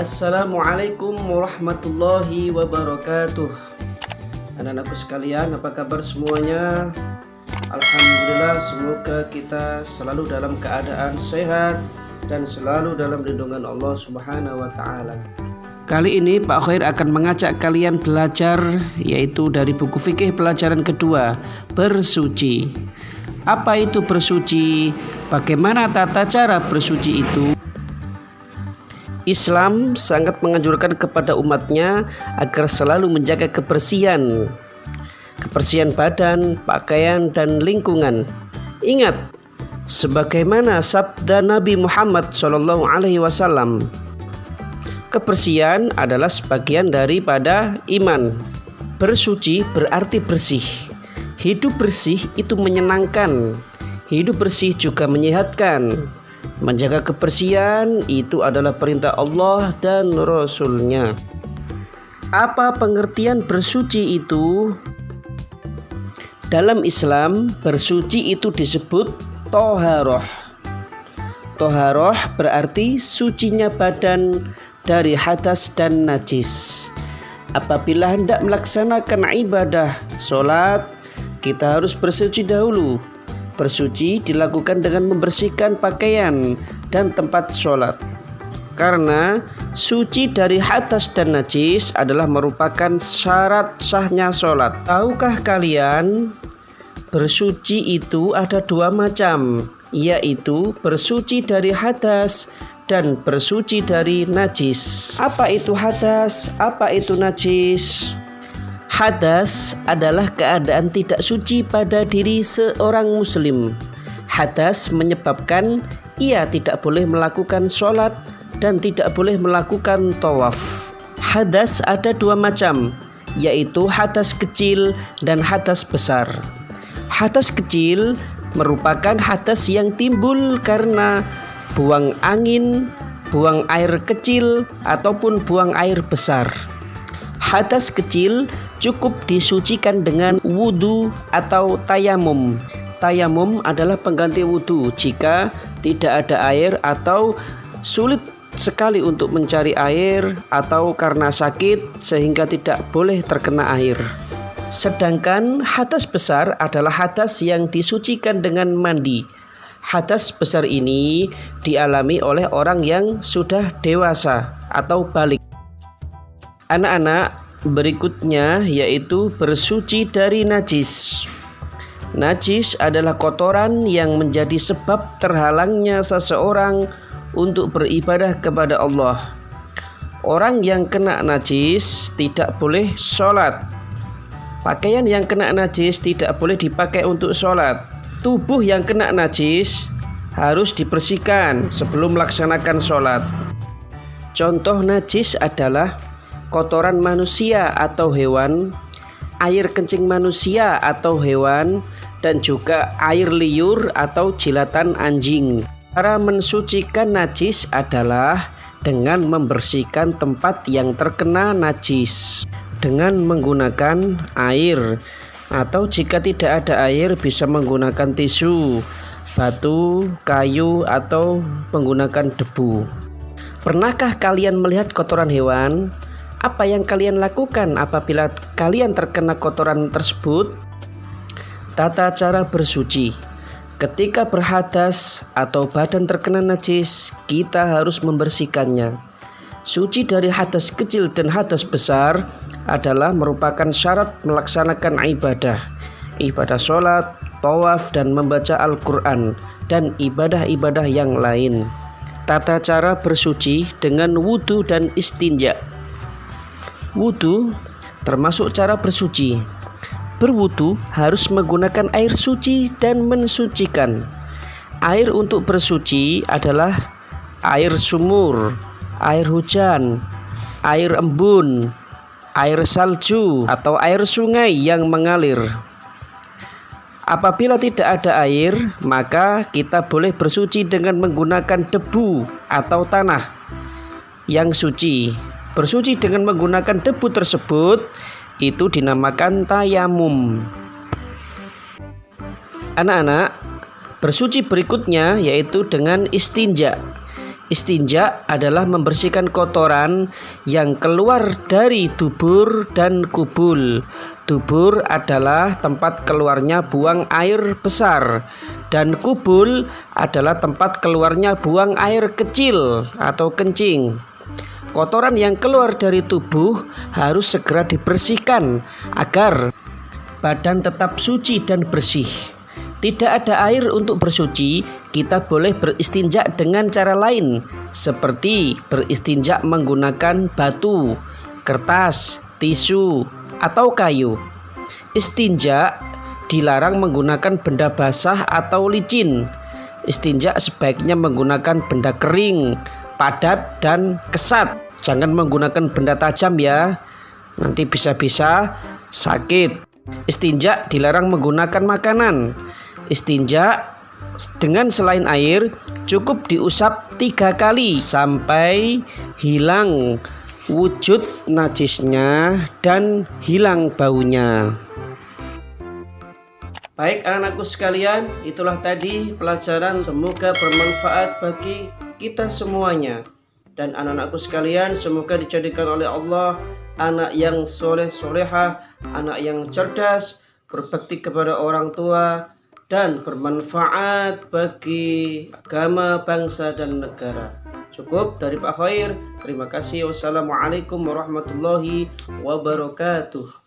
Assalamualaikum warahmatullahi wabarakatuh. Anak-anakku sekalian, apa kabar semuanya? Alhamdulillah, semoga kita selalu dalam keadaan sehat dan selalu dalam lindungan Allah Subhanahu wa Ta'ala. Kali ini Pak Khair akan mengajak kalian belajar, yaitu dari buku fikih pelajaran kedua, bersuci. Apa itu bersuci? Bagaimana tata cara bersuci itu? Islam sangat menganjurkan kepada umatnya agar selalu menjaga kebersihan badan, pakaian, dan lingkungan. Ingat, sebagaimana sabda Nabi Muhammad SAW, kebersihan adalah sebagian daripada iman. Bersuci berarti bersih. Hidup bersih itu menyenangkan. Hidup bersih juga menyehatkan. Menjaga kebersihan itu adalah perintah Allah dan Rasul-Nya. Apa pengertian bersuci itu? Dalam Islam, bersuci itu disebut toharoh. Toharoh berarti sucinya badan dari hadas dan najis. Apabila hendak melaksanakan ibadah sholat, kita harus bersuci dahulu. Bersuci dilakukan dengan membersihkan pakaian dan tempat sholat. Karena suci dari hadas dan najis adalah merupakan syarat sahnya sholat. Tahukah kalian, bersuci itu ada dua macam, yaitu bersuci dari hadas dan bersuci dari najis. Apa itu hadas? Apa itu najis? Hadas adalah keadaan tidak suci pada diri seorang muslim. Hadas menyebabkan ia tidak boleh melakukan sholat dan tidak boleh melakukan tawaf. Hadas ada dua macam, yaitu hadas kecil dan hadas besar. Hadas kecil merupakan hadas yang timbul karena buang angin, buang air kecil, ataupun buang air besar. Hadas kecil cukup disucikan dengan wudhu atau tayamum. Tayamum adalah pengganti wudhu jika tidak ada air atau sulit sekali untuk mencari air atau karena sakit sehingga tidak boleh terkena air. Sedangkan hadas besar adalah hadas yang disucikan dengan mandi. Hadas besar ini dialami oleh orang yang sudah dewasa atau balik. Anak-anak, berikutnya yaitu bersuci dari najis. Najis adalah kotoran yang menjadi sebab terhalangnya seseorang untuk beribadah kepada Allah. Orang yang kena najis tidak boleh sholat. Pakaian yang kena najis tidak boleh dipakai untuk sholat. Tubuh yang kena najis harus dibersihkan sebelum melaksanakan sholat. Contoh najis adalah kotoran manusia atau hewan, air kencing manusia atau hewan, dan juga air liur atau jilatan anjing. Cara mensucikan najis adalah dengan membersihkan tempat yang terkena najis dengan menggunakan air, atau jika tidak ada air bisa menggunakan tisu, batu, kayu, atau menggunakan debu. Pernahkah kalian melihat kotoran hewan? Apa yang kalian lakukan apabila kalian terkena kotoran tersebut? Tata cara bersuci. Ketika berhadas atau badan terkena najis, kita harus membersihkannya. Suci dari hadas kecil dan hadas besar adalah merupakan syarat melaksanakan ibadah sholat, tawaf, dan membaca Al-Quran, dan ibadah-ibadah yang lain. Tata cara bersuci dengan wudhu dan istinja. Wudhu termasuk cara bersuci. Berwudhu harus menggunakan air suci dan mensucikan. Air untuk bersuci adalah air sumur, air hujan, air embun, air salju, atau air sungai yang mengalir. Apabila tidak ada air, maka kita boleh bersuci dengan menggunakan debu atau tanah yang suci. Bersuci dengan menggunakan debu tersebut itu dinamakan tayamum. Anak-anak, bersuci berikutnya yaitu dengan istinja. Istinja adalah membersihkan kotoran yang keluar dari dubur dan kubul. Dubur adalah tempat keluarnya buang air besar, dan kubul adalah tempat keluarnya buang air kecil atau kencing. Kotoran yang keluar dari tubuh harus segera dibersihkan agar badan tetap suci dan bersih. Tidak ada air untuk bersuci, kita boleh beristinja dengan cara lain, seperti beristinja menggunakan batu, kertas, tisu, atau kayu. Istinja dilarang menggunakan benda basah atau licin. Istinja sebaiknya menggunakan benda kering, padat, dan kesat. Jangan menggunakan benda tajam ya, nanti bisa-bisa sakit. Istinja dilarang menggunakan makanan. Istinja dengan selain air cukup diusap 3 kali sampai hilang wujud najisnya dan hilang baunya. Baik anak-anakku sekalian, itulah tadi pelajaran, semoga bermanfaat bagi kita semuanya. Dan anak-anakku sekalian, semoga dijadikan oleh Allah anak yang soleh solehah, anak yang cerdas, berbakti kepada orang tua, dan bermanfaat bagi agama, bangsa, dan negara. Cukup dari Pak Khair. Terima kasih. Wassalamualaikum warahmatullahi wabarakatuh.